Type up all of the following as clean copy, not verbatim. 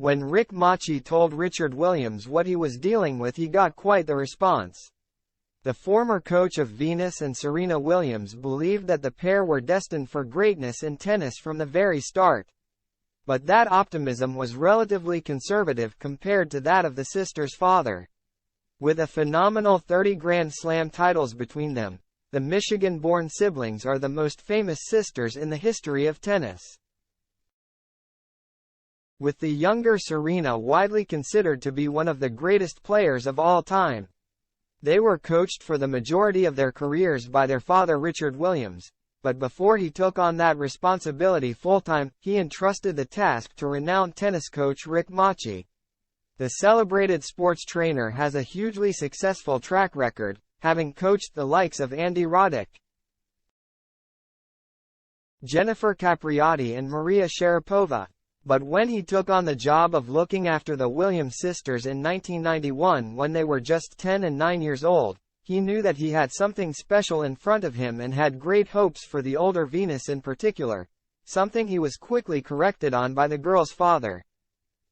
When Rick Machi told Richard Williams what he was dealing with, he got quite the response. The former coach of Venus and Serena Williams believed that the pair were destined for greatness in tennis from the very start. But that optimism was relatively conservative compared to that of the sisters' father. With a phenomenal 30 Grand Slam titles between them, the Michigan-born siblings are the most famous sisters in the history of tennis. With the younger Serena widely considered to be one of the greatest players of all time. They were coached for the majority of their careers by their father Richard Williams, but before he took on that responsibility full-time, he entrusted the task to renowned tennis coach Rick Machi. The celebrated sports trainer has a hugely successful track record, having coached the likes of Andy Roddick, Jennifer Capriati and Maria Sharapova. But when he took on the job of looking after the Williams sisters in 1991 when they were just 10 and 9 years old, he knew that he had something special in front of him and had great hopes for the older Venus in particular, something he was quickly corrected on by the girl's father.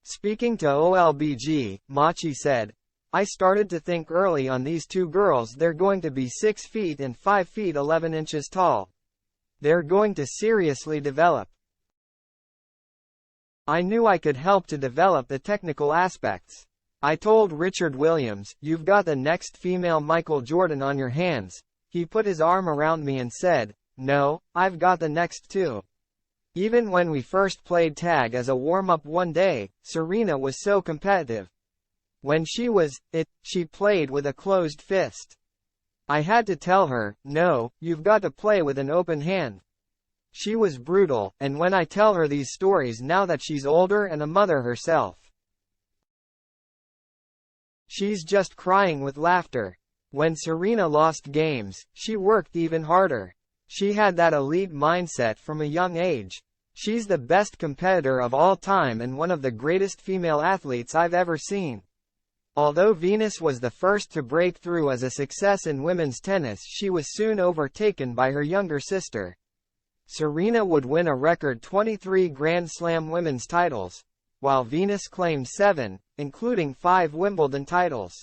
Speaking to OLBG, Machi said, "I started to think early on these two girls, they're going to be 6 feet and 5 feet 11 inches tall. They're going to seriously develop. I knew I could help to develop the technical aspects. I told Richard Williams, you've got the next female Michael Jordan on your hands." He put his arm around me and said, "No, I've got the next two." Even when we first played tag as a warm-up one day, Serena was so competitive. When she was it, she played with a closed fist. I had to tell her, "No, you've got to play with an open hand." She was brutal, and when I tell her these stories now that she's older and a mother herself, she's just crying with laughter. When Serena lost games, she worked even harder. She had that elite mindset from a young age. She's the best competitor of all time and one of the greatest female athletes I've ever seen. Although Venus was the first to break through as a success in women's tennis, she was soon overtaken by her younger sister. Serena would win a record 23 Grand Slam women's titles, while Venus claimed 7, including 5 Wimbledon titles.